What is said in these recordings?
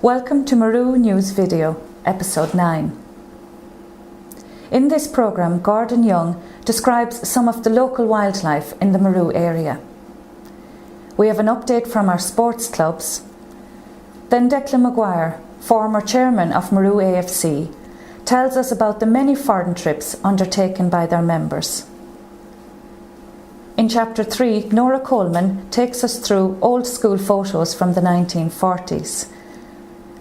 Welcome to Maru News Video, Episode 9. In this programme, Gordon Young describes some of the local wildlife in the Maru area. We have an update from our sports clubs. Then Declan Maguire, former chairman of Maru AFC, tells us about the many foreign trips undertaken by their members. In Chapter 3, Nora Coleman takes us through old school photos from the 1940s.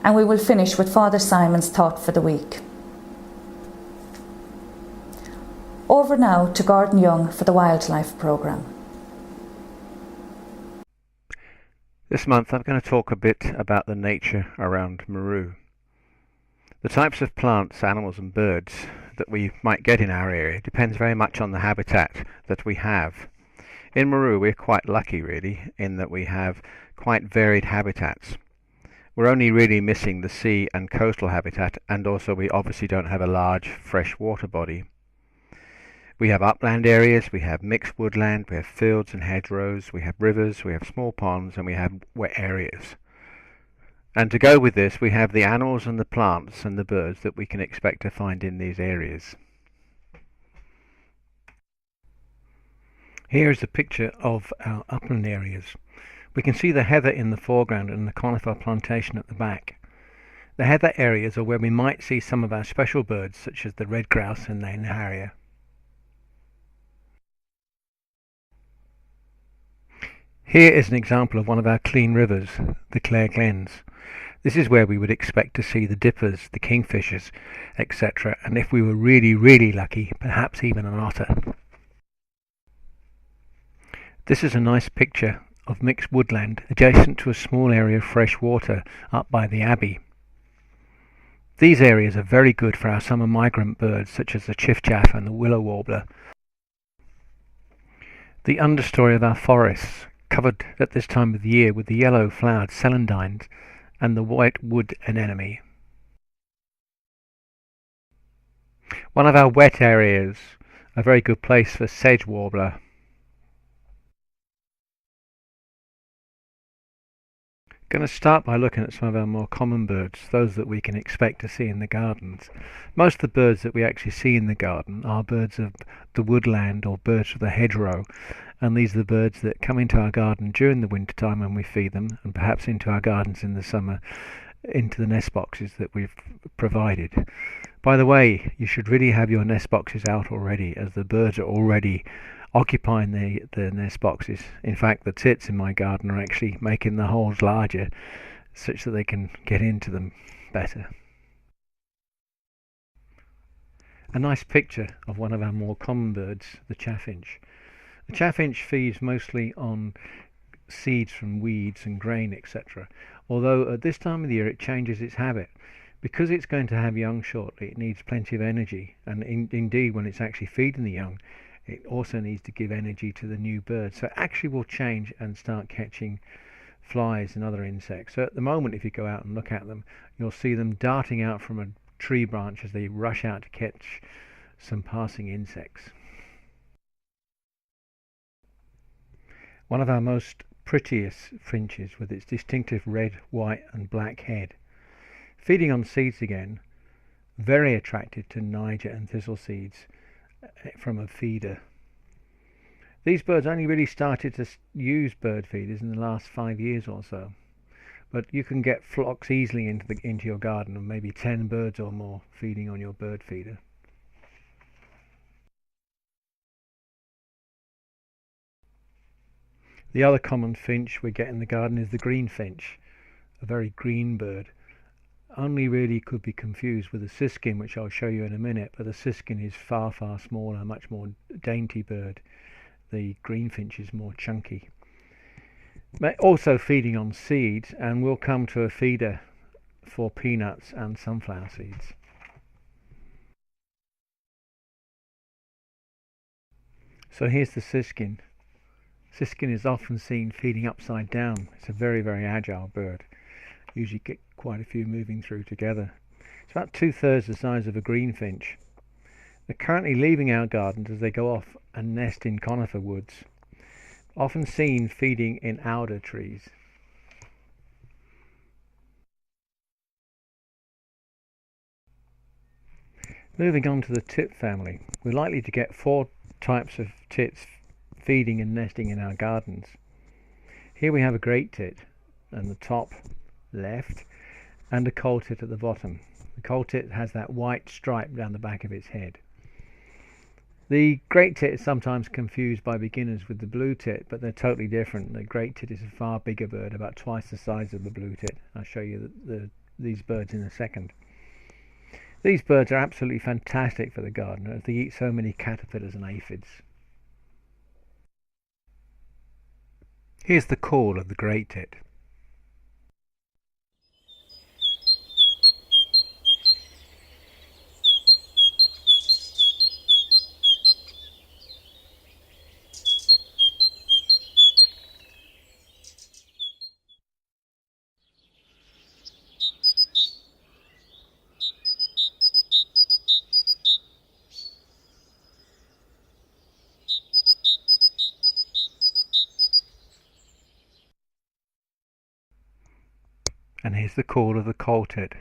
And we will finish with Father Simon's thought for the week. Over now to Gordon Young for the wildlife programme. This month I'm going to talk a bit about the nature around Maru. The types of plants, animals and birds that we might get in our area depends very much on the habitat that we have. In Maru we're quite lucky really in that we have quite varied habitats. We're only really missing the sea and coastal habitat, and also we obviously don't have a large fresh water body. We have upland areas, we have mixed woodland, we have fields and hedgerows, we have rivers, we have small ponds, and we have wet areas. And to go with this, we have the animals and the plants and the birds that we can expect to find in these areas. Here is a picture of our upland areas. We can see the heather in the foreground and the conifer plantation at the back. The heather areas are where we might see some of our special birds such as the red grouse and the hen harrier. Here is an example of one of our clean rivers, the Clare Glens. This is where we would expect to see the dippers, the kingfishers, etc., and if we were really lucky, perhaps even an otter. This is a nice picture of mixed woodland adjacent to a small area of fresh water up by the Abbey. These areas are very good for our summer migrant birds such as the chiffchaff and the willow warbler. The understory of our forests, covered at this time of the year with the yellow flowered celandines and the white wood anemone. One of our wet areas, a very good place for sedge warbler. Going to start by looking at some of our more common birds, those that we can expect to see in the gardens. Most of the birds that we actually see in the garden are birds of the woodland or birds of the hedgerow, and these are the birds that come into our garden during the winter time when we feed them, and perhaps into our gardens in the summer, into the nest boxes that we've provided. By the way, you should really have your nest boxes out already, as the birds are already occupying the nest boxes. In fact, the tits in my garden are actually making the holes larger such that they can get into them better. A nice picture of one of our more common birds, the chaffinch. The chaffinch feeds mostly on seeds from weeds and grain, etc. Although at this time of the year it changes its habit. Because it's going to have young shortly, it needs plenty of energy, and indeed when it's actually feeding the young, it also needs to give energy to the new bird. So it actually will change and start catching flies and other insects. So at the moment, if you go out and look at them, you'll see them darting out from a tree branch as they rush out to catch some passing insects. One of our most prettiest finches with its distinctive red, white and black head. Feeding on seeds again, very attracted to Niger and thistle seeds from a feeder. These birds only really started to use bird feeders in the last 5 years or so, but you can get flocks easily into your garden of maybe 10 birds or more feeding on your bird feeder. The other common finch we get in the garden is the greenfinch, a very green bird. Only really could be confused with the siskin, which I'll show you in a minute, but the siskin is far smaller, much more dainty bird. The greenfinch is more chunky. But also feeding on seeds, and we'll come to a feeder for peanuts and sunflower seeds. So here's the siskin. Siskin is often seen feeding upside down. It's a very agile bird. Usually get quite a few moving through together. It's about 2/3 the size of a greenfinch. They're currently leaving our gardens as they go off and nest in conifer woods, often seen feeding in alder trees. Moving on to the tit family, we're likely to get 4 types of tits feeding and nesting in our gardens. Here we have a great tit on the top left and a coal tit at the bottom. The coal tit has that white stripe down the back of its head. The great tit is sometimes confused by beginners with the blue tit, but they're totally different. The great tit is a far bigger bird, about twice the size of the blue tit. I'll show you these birds in a second. These birds are absolutely fantastic for the garden as they eat so many caterpillars and aphids. Here's the call of the great tit. And here's the call of the coal tit.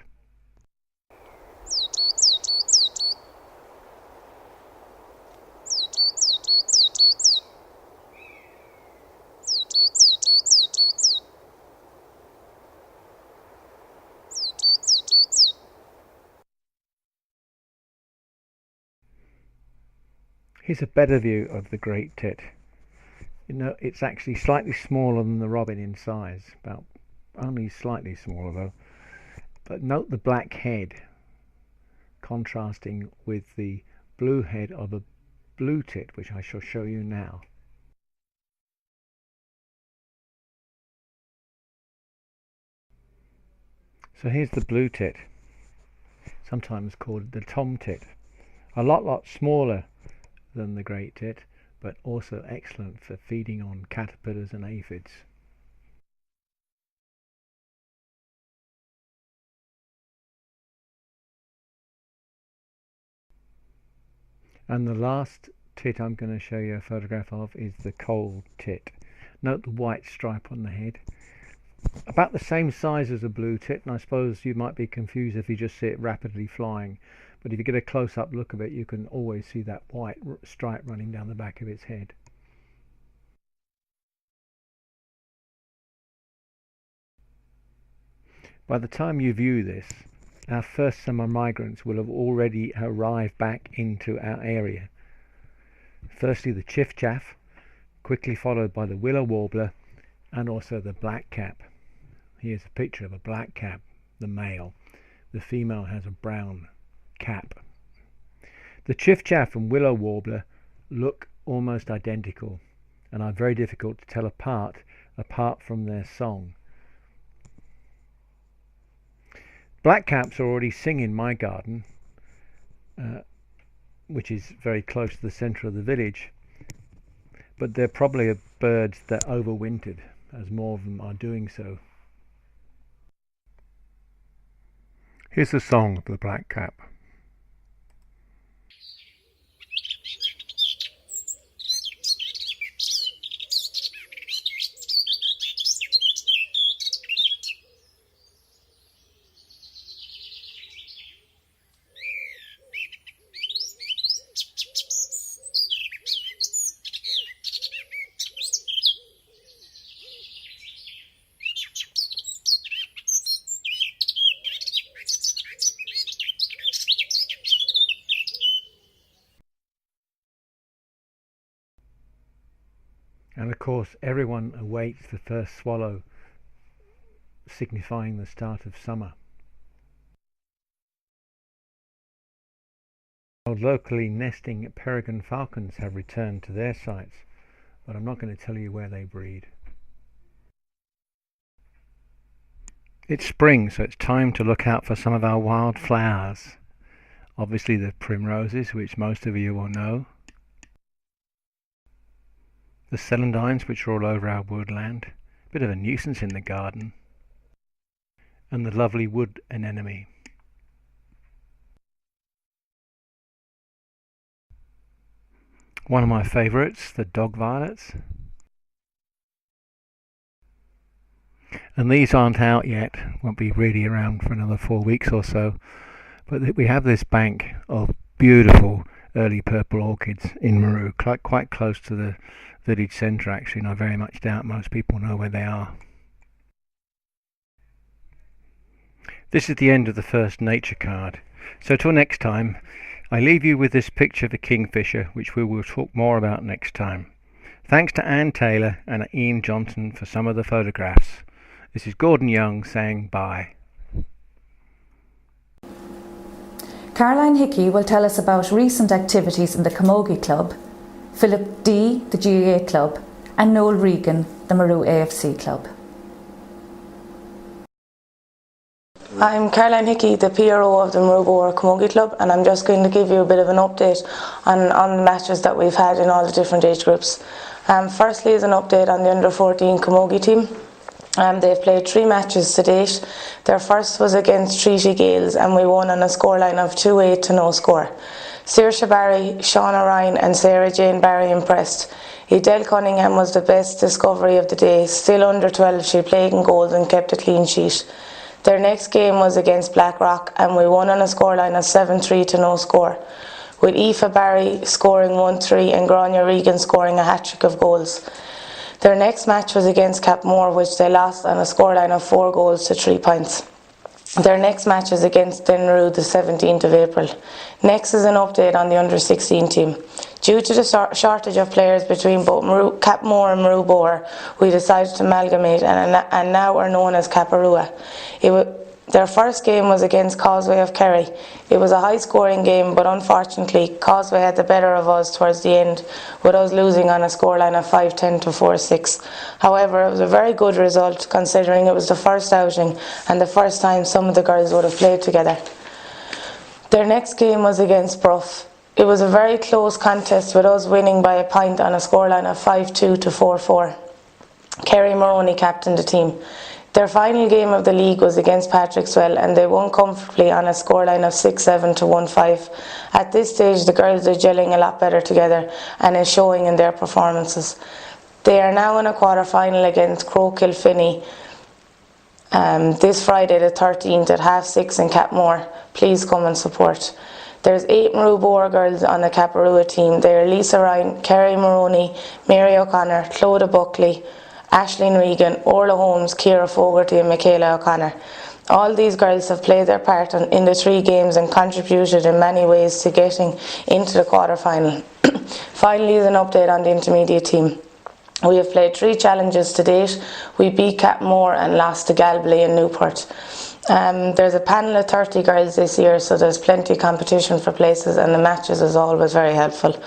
Here's a better view of the great tit. You know, it's actually slightly smaller than the robin in size, about only slightly smaller though. But note the black head contrasting with the blue head of a blue tit, which I shall show you now. So here's the blue tit, sometimes called the tom tit. A lot smaller than the great tit, but also excellent for feeding on caterpillars and aphids. And the last tit I'm going to show you a photograph of is the coal tit. Note the white stripe on the head. About the same size as a blue tit, and I suppose you might be confused if you just see it rapidly flying. But if you get a close-up look of it, you can always see that white stripe running down the back of its head. By the time you view this, our first summer migrants will have already arrived back into our area. Firstly the chiffchaff, quickly followed by the willow warbler and also the blackcap. Here's a picture of a blackcap, the male. The female has a brown cap. The chiffchaff and willow warbler look almost identical and are very difficult to tell apart from their song. Blackcaps are already singing in my garden, which is very close to the centre of the village, but they're probably birds that overwintered, as more of them are doing so. Here's the song of the blackcap. And of course everyone awaits the first swallow, signifying the start of summer. Locally nesting peregrine falcons have returned to their sites, but I'm not going to tell you where they breed. It's spring, so it's time to look out for some of our wild flowers. Obviously the primroses, which most of you will know. The celandines, which are all over our woodland, a bit of a nuisance in the garden, and the lovely wood anemone. One of my favourites, the dog violets. And these aren't out yet, won't be really around for another 4 weeks or so, but we have this bank of beautiful early purple orchids in Maru, quite close to the village centre actually, and I very much doubt most people know where they are. This is the end of the first nature card. So till next time, I leave you with this picture of a kingfisher, which we will talk more about next time. Thanks to Anne Taylor and Ian Johnson for some of the photographs. This is Gordon Young saying bye. Caroline Hickey will tell us about recent activities in the Camogie Club, Philip D, the GAA Club, and Noel Regan, the Maru AFC Club. I'm Caroline Hickey, the PRO of the Maru Camogie Club, and I'm just going to give you a bit of an update on the matches that we've had in all the different age groups. Firstly is an update on the under-14 Camogie team. They've played 3 matches to date. Their first was against Treaty Gales and we won on a scoreline of 2-8 to no score. Saoirse Barry, Shauna Ryan and Sarah Jane Barry impressed. Edel Cunningham was the best discovery of the day. Still under 12, she played in goals and kept a clean sheet. Their next game was against Blackrock and we won on a scoreline of 7-3 to no score, with Aoife Barry scoring 1-3 and Grania Regan scoring a hat-trick of goals. Their next match was against Capmore, which they lost on a scoreline of 4 goals to 3 points. Their next match is against Denru the 17th of April. Next is an update on the under-16 team. Due to the shortage of players between both Capmore and Maru Bore, we decided to amalgamate and now are known as Caparua. Their first game was against Causeway of Kerry. It was a high-scoring game, but unfortunately, Causeway had the better of us towards the end, with us losing on a scoreline of 5-10 to 4-6. However, it was a very good result, considering it was the first outing and the first time some of the girls would have played together. Their next game was against Bruff. It was a very close contest, with us winning by a point on a scoreline of 5-2 to 4-4. Kerry Maroney captained the team. Their final game of the league was against Patrickswell and they won comfortably on a scoreline of 6-7 to 1-5. At this stage, the girls are gelling a lot better together and is showing in their performances. They are now in a quarter-final against Crow Kilfinney this Friday the 13th at 6:30 in Capmore. Please come and support. There's 8 Maru Bore girls on the Caparua team. They are Lisa Ryan, Kerry Maroney, Mary O'Connor, Clodagh Buckley, Aisling Regan, Orla Holmes, Ciara Fogarty and Michaela O'Connor. All these girls have played their part in the 3 games and contributed in many ways to getting into the quarter-final. Finally is an update on the intermediate team. We have played 3 challenges to date. We beat Capmore and lost to Galway and Newport. There's a panel of 30 girls this year, so there's plenty of competition for places and the matches is always very helpful.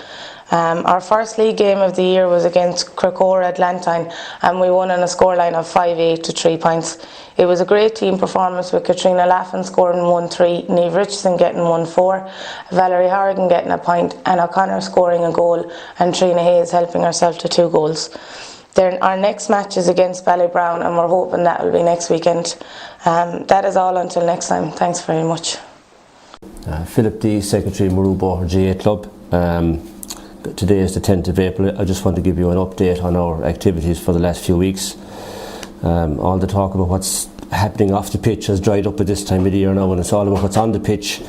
Our first league game of the year was against Cracora at Lantine and we won on a scoreline of 5-8 to 3 points. It was a great team performance, with Katrina Laffin scoring 1-3, Niamh Richardson getting 1-4, Valerie Horrigan getting a point and O'Connor scoring a goal and Trina Hayes helping herself to 2 goals. Our next match is against Ballybrown and we're hoping that will be next weekend. That is all until next time. Thanks very much. Philip D, Secretary Maru Bore GAA Club. Today is the 10th of April. I just want to give you an update on our activities for the last few weeks. All the talk about what's happening off the pitch has dried up at this time of the year now, and it's all about what's on the pitch.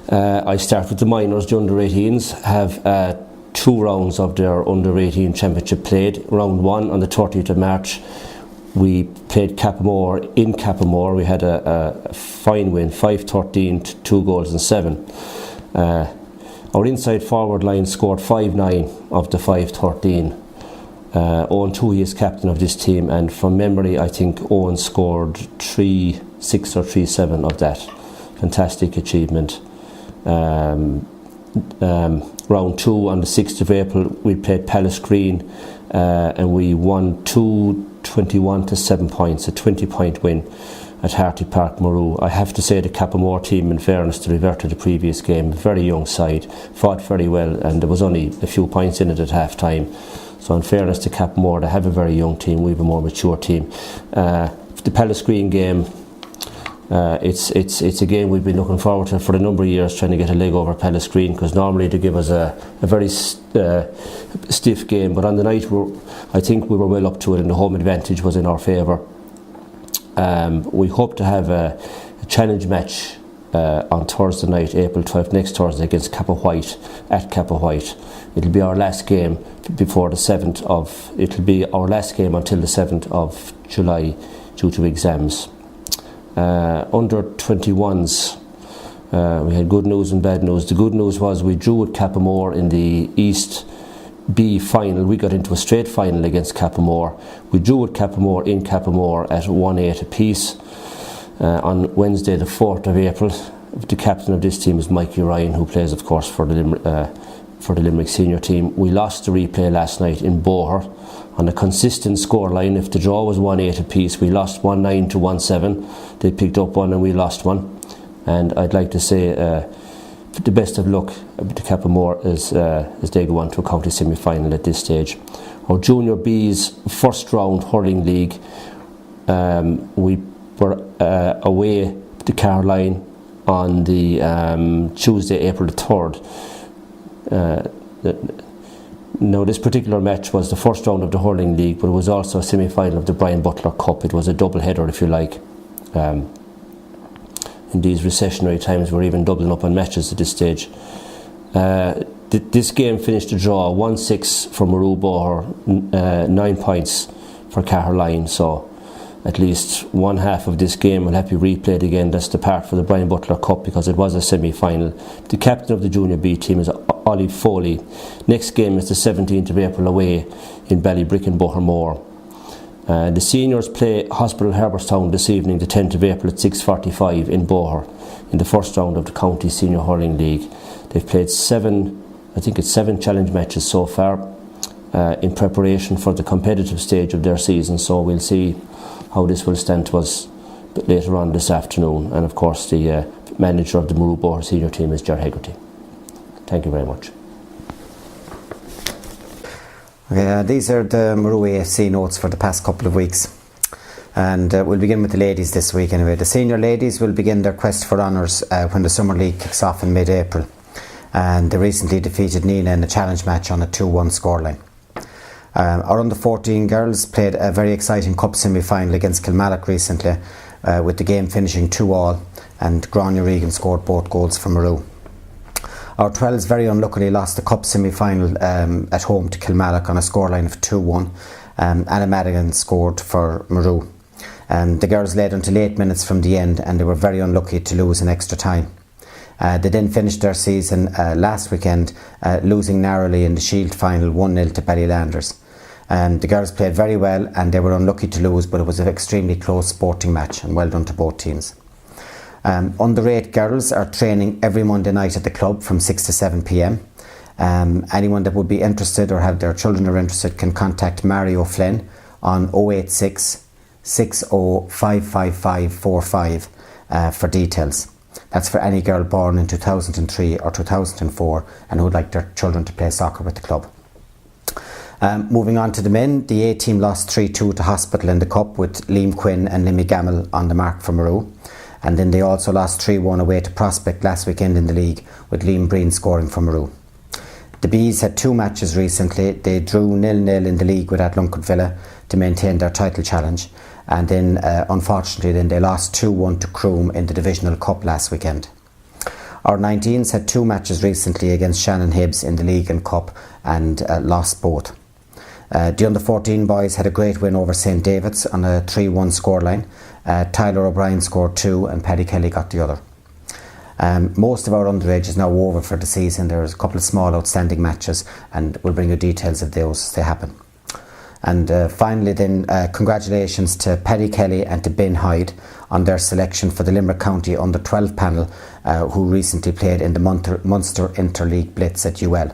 I start with the minors. The under-18s have 2 rounds of their under-18 championship played. Round 1 on the 30th of March. We played Capamore in Capamore. We had a fine win, 5-13 to 2 goals and 7. Our inside forward line scored 5-9 of the 5-13. Owen Toohey is captain of this team, and from memory I think Owen scored 3-6 or 3-7 of that. Fantastic achievement. Round 2 on the 6th of April we played Palace Green and we won 21 to 7 points, a 20-point win at Harty Park, Maru. I have to say the Capamore team, in fairness, to revert to the previous game, very young side, fought very well and there was only a few points in it at half time. So in fairness to Capamore, they have a very young team, we have a more mature team. The Palace Green game, it's a game we've been looking forward to for a number of years, trying to get a leg over Palace Green, because normally they give us a very stiff game, but on the night I think we were well up to it and the home advantage was in our favour. We hope to have a challenge match on Thursday night, April 12th, next Thursday against Kappa White at Kappa White. It'll be our last game before the 7th of. It'll be our last game until the 7th of July due to exams. Under 21s, we had good news and bad news. The good news was we drew with Cappamore in the East B final. We got into a straight final against Cappamore. We drew with Cappamore in Cappamore at 1-8 apiece. On Wednesday the 4th of April, the captain of this team is Mikey Ryan, who plays of course for the Limerick senior team. We lost the replay last night in Boher on a consistent scoreline. If the draw was 1-8 apiece, we lost 1-9 to 1-7. They picked up one and we lost one. And I'd like to say the best of luck to Cappamore as they go on to a county semi-final at this stage. Our Junior B's first round hurling league, we were away to Caroline on the Tuesday, April the 3rd. Now this particular match was the first round of the hurling league, but it was also a semi-final of the Brian Butler Cup. It was a double header, if you like. In these recessionary times, we're even doubling up on matches at this stage. This game finished the draw 1-6 for Maru Boher, 9 points for Caroline. So at least one half of this game will have to be replayed again. That's the part for the Brian Butler Cup because it was a semi-final. The captain of the Junior B team is Ollie Foley. Next game is the 17th of April away in Ballybrick and Bohermore. The seniors play Hospital Herbertstown this evening, the 10th of April at 6:45 in Boher in the first round of the County Senior Hurling League. They've played 7 challenge matches so far in preparation for the competitive stage of their season, so we'll see how this will stand to us later on this afternoon. And of course the manager of the Maru Boher senior team is Ger Hegarty. Thank you very much. Okay, these are the Maru AFC notes for the past couple of weeks, and we'll begin with the ladies this week anyway. The senior ladies will begin their quest for honours when the Summer League kicks off in mid-April, and they recently defeated Nina in a challenge match on a 2-1 scoreline. Our under-14 girls played a very exciting cup semi-final against Kilmallock recently, with the game finishing 2-2, and Grania Regan scored both goals for Maru. Our 12s very unluckily lost the cup semi-final at home to Kilmallock on a scoreline of 2-1. Anna Madigan scored for Maru. The girls led until 8 minutes from the end, and they were very unlucky to lose in extra time. They then finished their season last weekend, losing narrowly in the Shield final 1-0 to Ballylanders. The girls played very well and they were unlucky to lose, but it was an extremely close sporting match, and well done to both teams. Under 8 girls are training every Monday night at the club from 6 to 7 p.m. Anyone that would be interested or have their children are interested can contact Mary O'Flynn on 086 60555545 for details. That's for any girl born in 2003 or 2004 and who would like their children to play soccer with the club. Moving on to the men, the A team lost 3-2 to Hospital in the Cup with Liam Quinn and Limmy Gamble on the mark for Maru. And then they also lost 3-1 away to Prospect last weekend in the league, with Liam Breen scoring for Maru. The Bees had 2 matches recently. They drew 0-0 in the league with Athlone Villa to maintain their title challenge. And then, unfortunately, they lost 2-1 to Croom in the Divisional Cup last weekend. Our 19s had 2 matches recently against Shannon Hibbs in the league and cup and lost both. The under-14 boys had a great win over St David's on a 3-1 scoreline. Tyler O'Brien scored 2 and Paddy Kelly got the other. Most of our underage is now over for the season. There's a couple of small outstanding matches, and we'll bring you details of those as they happen. And finally then, congratulations to Paddy Kelly and to Ben Hyde on their selection for the Limerick County under-12 panel, who recently played in the Munster Interleague Blitz at UL.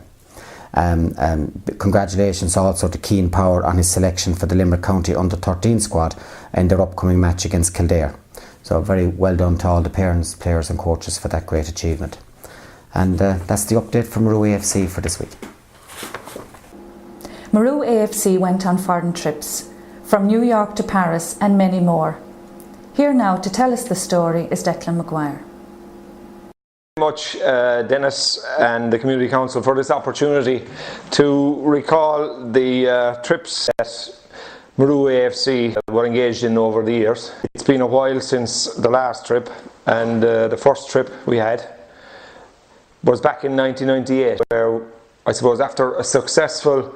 Congratulations also to Keane Power on his selection for the Limerick County under-13 squad in their upcoming match against Kildare. So very well done to all the parents, players and coaches for that great achievement. And that's the update from Maru AFC for this week. Maru AFC went on foreign trips, from New York to Paris and many more. Here now to tell us the story is Declan Maguire. Much Dennis and the Community Council for this opportunity to recall the trips that Maru AFC were engaged in over the years. It's been a while since the last trip, and the first trip we had was back in 1998, where I suppose after a successful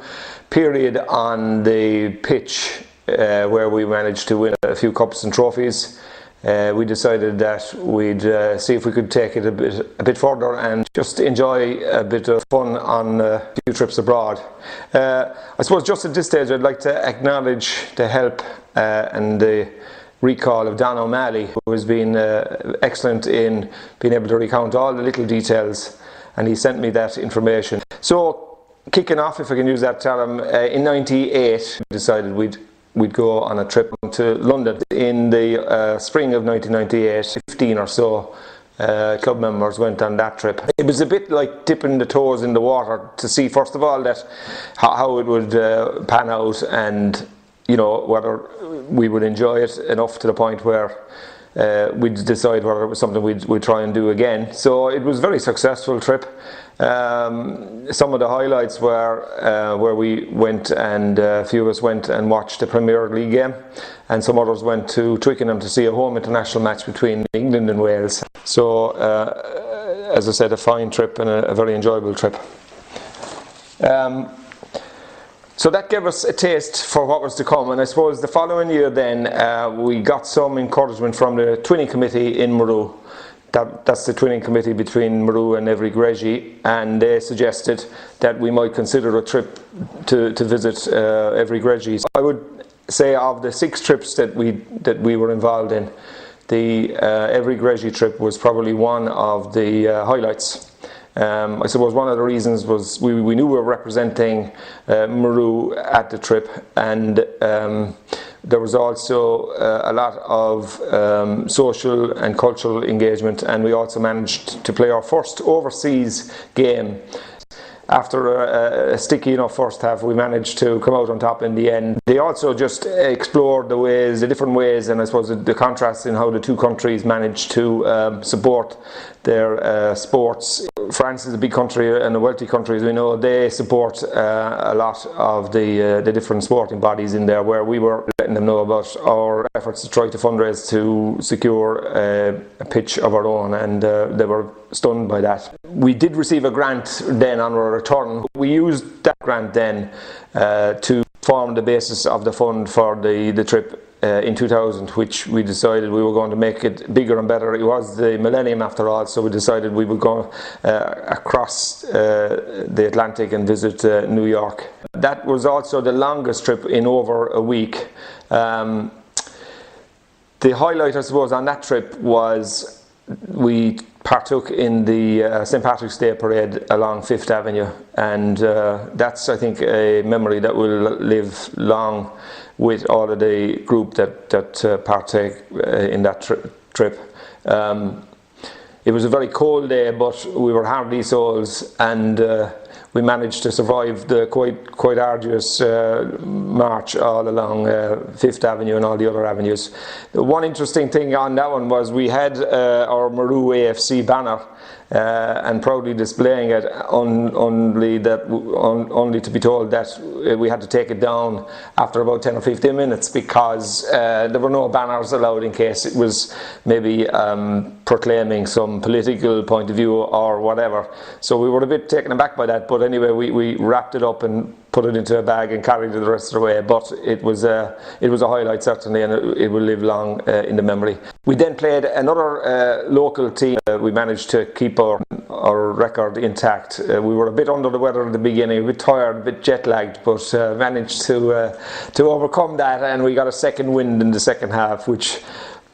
period on the pitch where we managed to win a few cups and trophies, we decided that we'd see if we could take it a bit further and just enjoy a bit of fun on a few trips abroad. I suppose just at this stage I'd like to acknowledge the help and the recall of Don O'Malley, who has been excellent in being able to recount all the little details, and he sent me that information. So kicking off, if I can use that term, in '98 we decided we'd go on a trip to London. In the spring of 1998, 15 or so club members went on that trip. It was a bit like dipping the toes in the water to see, first of all, that how it would pan out, and whether we would enjoy it enough to the point where we'd decide whether it was something we'd try and do again. So it was a very successful trip. Some of the highlights were where we went, and a few of us went and watched the Premier League game, and some others went to Twickenham to see a home international match between England and Wales. So as I said, a fine trip and a very enjoyable trip. So that gave us a taste for what was to come, and I suppose the following year then we got some encouragement from the twinning committee in Maru. That's the twinning committee between Maru and Evry Greggy, and they suggested that we might consider a trip to visit Evry Greggy. I would say of the 6 trips that we were involved in, the Evry Greggy trip was probably one of the highlights. I suppose one of the reasons was we knew we were representing Maru at the trip, and there was also a lot of social and cultural engagement, and we also managed to play our first overseas game. After a sticky enough first half, we managed to come out on top in the end. They also just explored the different ways, and I suppose the contrast in how the two countries managed to support their sports. France is a big country and a wealthy country, as we know. They support a lot of the different sporting bodies in there, where we were letting them know about our efforts to try to fundraise to secure a pitch of our own, and they were stunned by that. We did receive a grant then on our return. We used that grant then to form the basis of the fund for the trip in 2000, which we decided we were going to make it bigger and better. It was the millennium after all, so we decided we would go across the Atlantic and visit New York. That was also the longest trip in over a week. The highlight, I suppose, on that trip was we partook in the St. Patrick's Day parade along 5th Avenue, and that's, I think, a memory that will live long with all of the group that partake in that trip. It was a very cold day, but we were hardy souls, and we managed to survive the quite arduous march all along 5th Avenue and all the other avenues. The one interesting thing on that one was we had our Maru AFC banner, and proudly displaying it, only to be told that we had to take it down after about 10 or 15 minutes, because there were no banners allowed in case it was maybe proclaiming some political point of view or whatever. So we were a bit taken aback by that, but anyway, we wrapped it up and put it into a bag and carried it the rest of the way. But it was a highlight, certainly, and it will live long in the memory. We then played another local team. We managed to keep our record intact. We were a bit under the weather at the beginning, a bit tired, a bit jet lagged, but managed to overcome that, and we got a second wind in the second half, which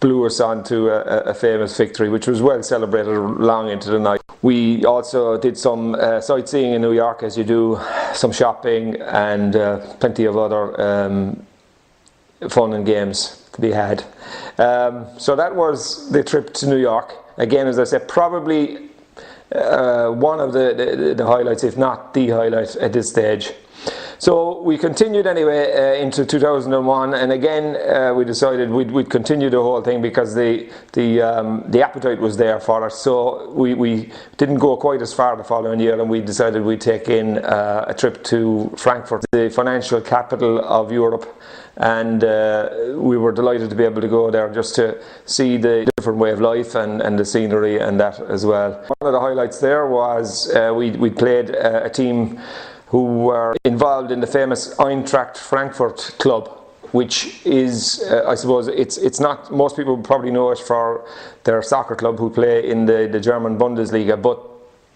blew us on to a famous victory, which was well celebrated long into the night. We also did some sightseeing in New York, as you do, some shopping, and plenty of other fun and games to be had. So that was the trip to New York. Again, as I said, probably one of the highlights, if not the highlight at this stage. So we continued anyway into 2001, and again we decided we'd continue the whole thing because the appetite was there for us. So we didn't go quite as far the following year, and we decided we'd take in a trip to Frankfurt, the financial capital of Europe, and we were delighted to be able to go there just to see the different way of life and the scenery and that as well. One of the highlights there was we played a team who were involved in the famous Eintracht Frankfurt club, which is, I suppose, it's not, most people probably know it for their soccer club who play in the German Bundesliga, but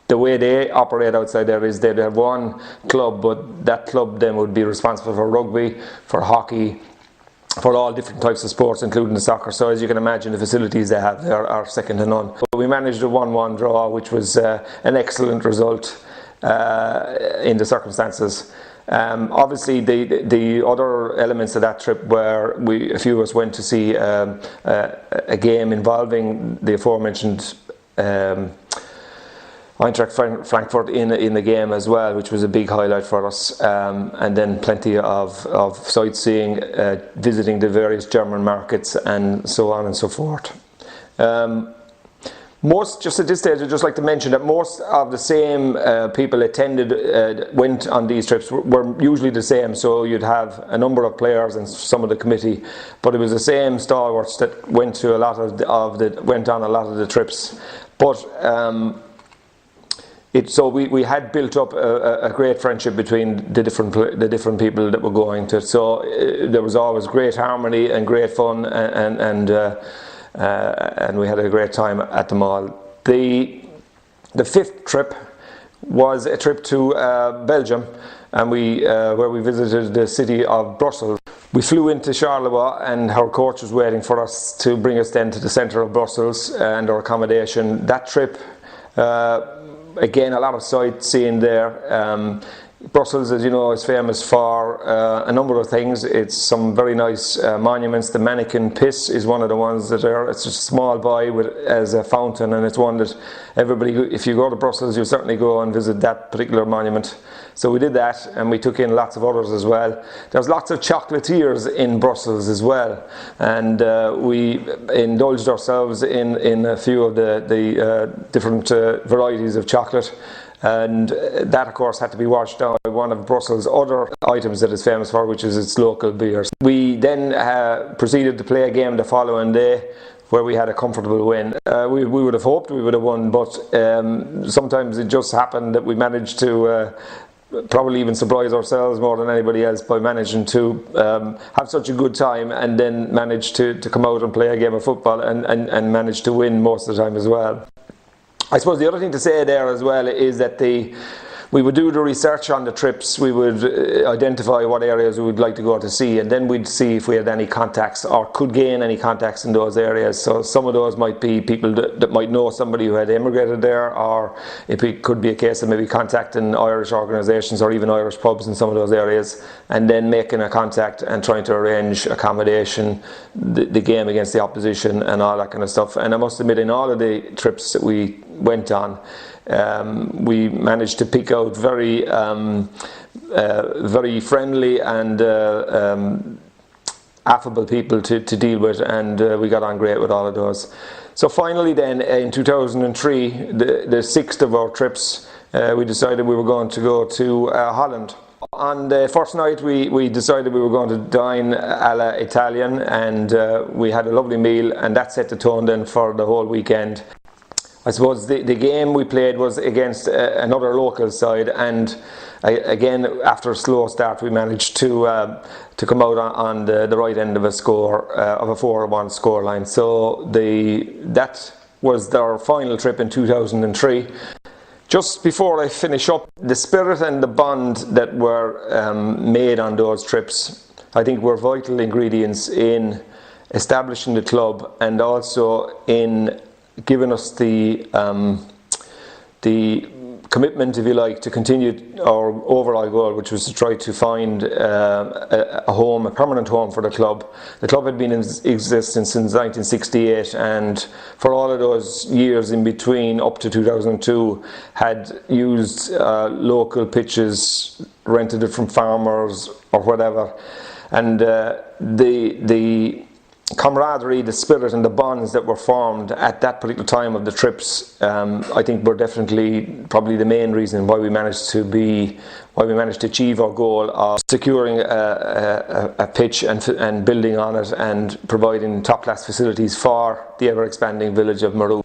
the way they operate outside there is they have one club, but that club then would be responsible for rugby, for hockey, for all different types of sports, including the soccer. So as you can imagine, the facilities they have there are second to none. But we managed a 1-1 draw, which was an excellent result in the circumstances. Obviously the other elements of that trip were a few of us went to see a game involving the aforementioned Eintracht Frankfurt in the game as well, which was a big highlight for us, and then plenty of sightseeing, visiting the various German markets and so on and so forth. Just at this stage, I'd just like to mention that most of the same people went on these trips were usually the same. So you'd have a number of players and some of the committee, but it was the same stalwarts that went on a lot of the trips. But so we had built up a great friendship between the different people that were going to it. So there was always great harmony and great fun and we had a great time at them all. The fifth trip was a trip to Belgium, and where we visited the city of Brussels. We flew into Charleroi, and our coach was waiting for us to bring us then to the centre of Brussels and our accommodation. That trip, again, a lot of sightseeing there. Brussels, as you know, is famous for a number of things. It's some very nice monuments. The Mannequin Piss is one of the ones that are. It's just a small boy as a fountain, and it's one that everybody, if you go to Brussels, you certainly go and visit that particular monument. So we did that, and we took in lots of others as well. There's lots of chocolatiers in Brussels as well, and we indulged ourselves in a few of the different varieties of chocolate. And that, of course, had to be washed down by one of Brussels' other items that it's famous for, which is its local beers. We then proceeded to play a game the following day, where we had a comfortable win. We would have hoped we would have won, but sometimes it just happened that we managed to probably even surprise ourselves more than anybody else by managing to have such a good time, and then manage to come out and play a game of football and manage to win most of the time as well. I suppose the other thing to say there as well is that we would do the research on the trips. We would identify what areas we would like to go to see, and then we'd see if we had any contacts or could gain any contacts in those areas. So some of those might be people that might know somebody who had immigrated there, or it could be a case of maybe contacting Irish organisations or even Irish pubs in some of those areas, and then making a contact and trying to arrange accommodation, the game against the opposition and all that kind of stuff. And I must admit, in all of the trips that we went on, we managed to pick out very friendly and affable people to deal with, and we got on great with all of those. So finally then, in 2003, the sixth of our trips, we decided we were going to go to Holland. On the first night we decided we were going to dine a la Italian, and we had a lovely meal, and that set the tone then for the whole weekend. I suppose the game we played was against another local side, and again, after a slow start, we managed to come out on the right end of a score of a 4-1 scoreline. So that was our final trip in 2003. Just before I finish up, the spirit and the bond that were made on those trips, I think, were vital ingredients in establishing the club, and also in given us the commitment, if you like, to continue our overall goal, which was to try to find a permanent home for the club. The club had been in existence since 1968, and for all of those years in between, up to 2002, had used local pitches, rented it from farmers or whatever. And the camaraderie, the spirit and the bonds that were formed at that particular time of the trips, I think were definitely probably the main reason why we managed to achieve our goal of securing a pitch and building on it and providing top-class facilities for the ever-expanding village of Maru.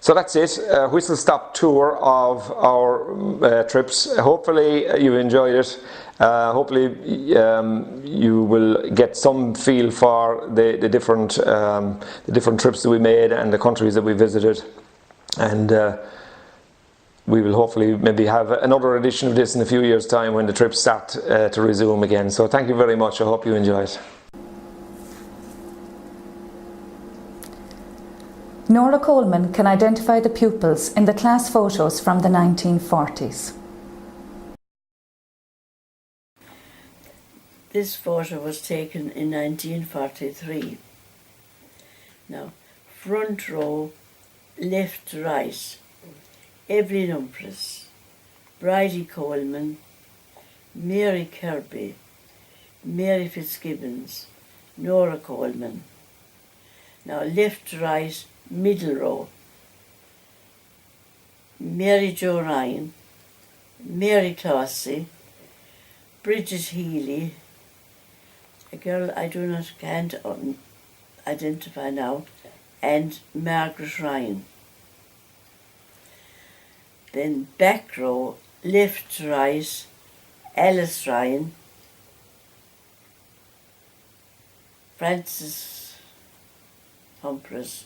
So that's it, a whistle-stop tour of our trips. Hopefully you've enjoyed it. Hopefully you will get some feel for the different trips that we made and the countries that we visited, and we will hopefully maybe have another edition of this in a few years' time when the trips start to resume again. So thank you very much. I hope you enjoy it. Nora Coleman can identify the pupils in the class photos from the 1940s. This photo was taken in 1943. Now, front row, left to right, Evelyn Humphreys, Bridie Coleman, Mary Kirby, Mary Fitzgibbons, Nora Coleman. Now, left to right, middle row, Mary Jo Ryan, Mary Clossy, Bridget Healy, a girl I can't identify now, and Margaret Ryan. Then back row, left to right, Alice Ryan, Frances Humphreys,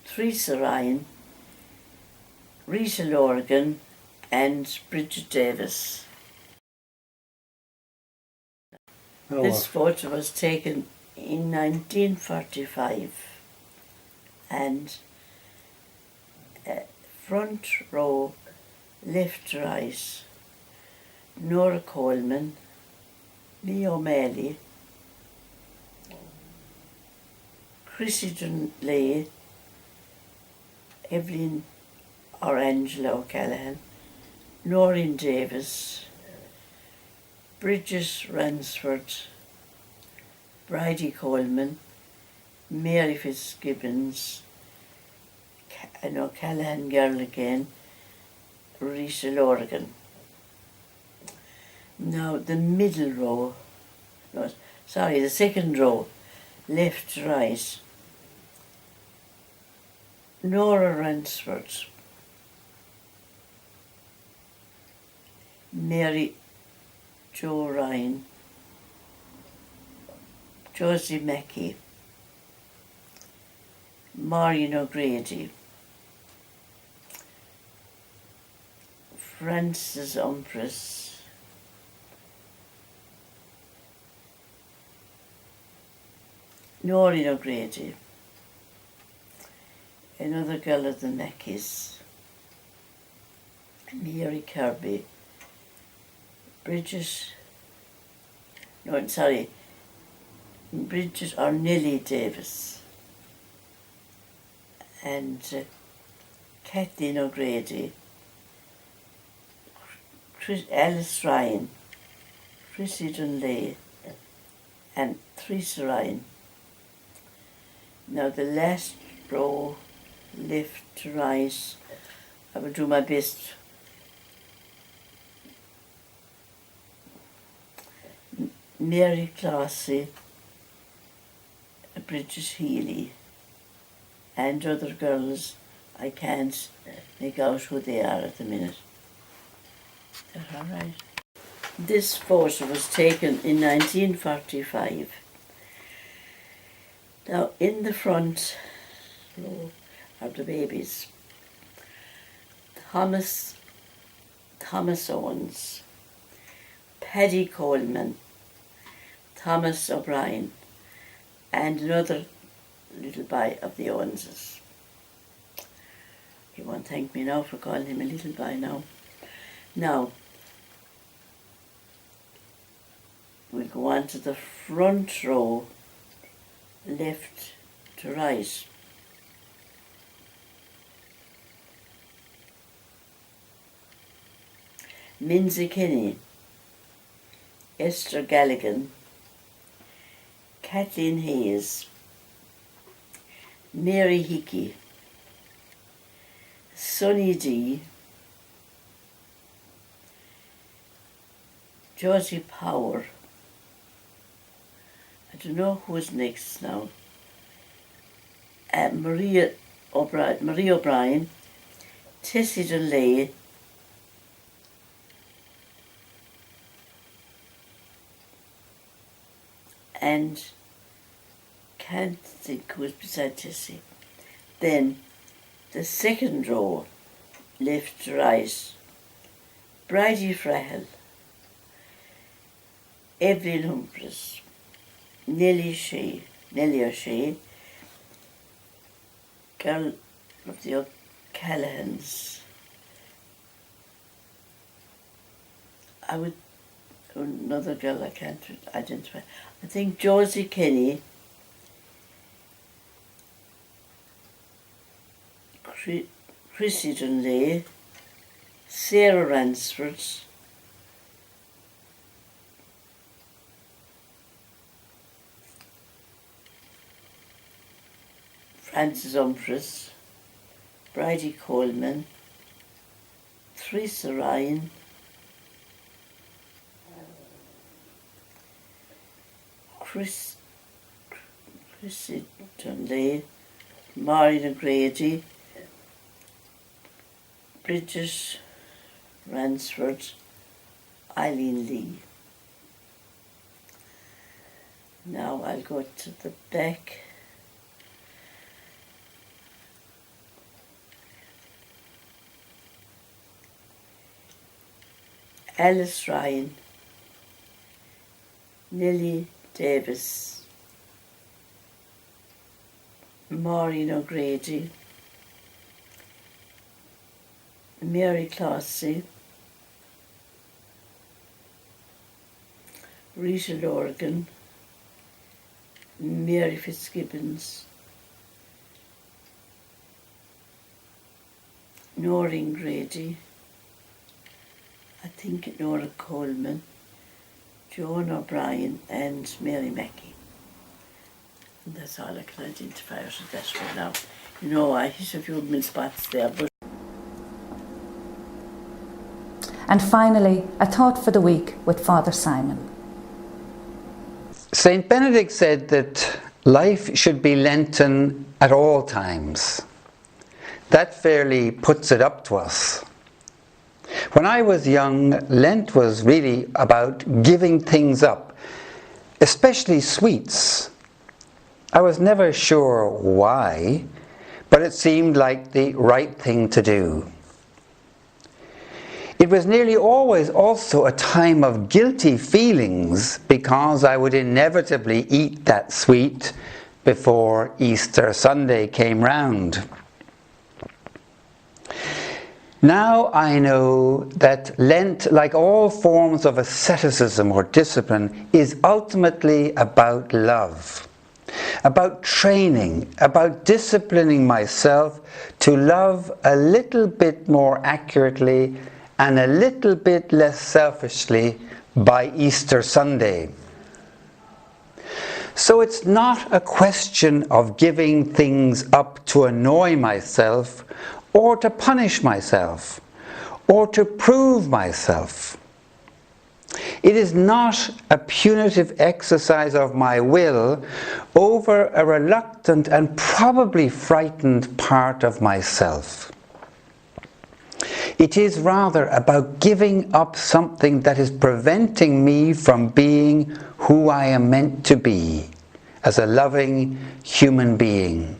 Teresa Ryan, Rita Lorgan, and Bridget Davis. This photo was taken in 1945, and front row, left to right, Nora Coleman, Lee O'Malley, Chrissy Dunley, Evelyn or Angela O'Callaghan, Noreen Davis, Bridget Ransford, Bridie Coleman, Mary Fitzgibbons, an O'Callaghan girl again, Rita Lorgan. Now the middle row, the second row, left to right, Nora Ransford, Mary Jo Ryan, Josie Mackey, Maureen O'Grady, Frances Humphreys, Noreen O'Grady, another girl of the Mackeys, Mary Kirby, Bridget or Nellie Davis, and Kathleen O'Grady, Alice Ryan, Chrissy Dunley, and Teresa Ryan. Now the last row, left to right, I will do my best. Mary Clossy, Bridget Healy, and other girls I can't make out who they are at the minute. Is that all right? This photo was taken in 1945. Now in the front row are the babies. Thomas Owens, Paddy Coleman, Thomas O'Brien, and another little boy of the Owenses. He won't thank me now for calling him a little boy now. Now, we'll go on to the front row, left to right. Minzy Kinney, Esther Galligan, Kathleen Hayes, Mary Hickey, Sonny D, Josie Power. I don't know who's next now. Marie O'Brien, Tessie Dunlay, and can't think who was beside Tessie. Then the second row, left to right, Bridie Frahel, Evelyn Humphries, Nellie O'Shea, girl of the O'Callaghan's. Another girl I can't identify. I think Josie Kenny, Chrissy Dunlay, Sarah Ransford, Frances Humphries, Bridie Coleman, Theresa Ryan, Chrissy Dunlay, Maureen O'Grady, Bridget Ransford, Eileen Lee. Now I'll go to the back. Alice Ryan, Nellie Davis, Maureen O'Grady, Mary Clossy, Rita Lorgan, Mary Fitzgibbons, Noreen Grady, I think Nora Coleman, Joan O'Brien and Mary Mackey. And that's all I can identify out of that for now. You know, I hit a few mid spots there, but... And finally, a thought for the week with Father Simon. Saint Benedict said that life should be Lenten at all times. That fairly puts it up to us. When I was young, Lent was really about giving things up, especially sweets. I was never sure why, but it seemed like the right thing to do. It was nearly always also a time of guilty feelings because I would inevitably eat that sweet before Easter Sunday came round. Now I know that Lent, like all forms of asceticism or discipline, is ultimately about love, about training, about disciplining myself to love a little bit more accurately and a little bit less selfishly by Easter Sunday. So it's not a question of giving things up to annoy myself or to punish myself, or to prove myself. It is not a punitive exercise of my will over a reluctant and probably frightened part of myself. It is rather about giving up something that is preventing me from being who I am meant to be as a loving human being.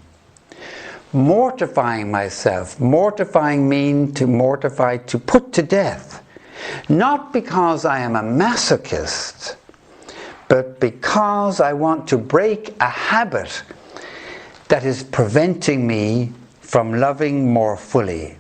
Mortifying myself. Mortifying means to mortify, to put to death. Not because I am a masochist, but because I want to break a habit that is preventing me from loving more fully.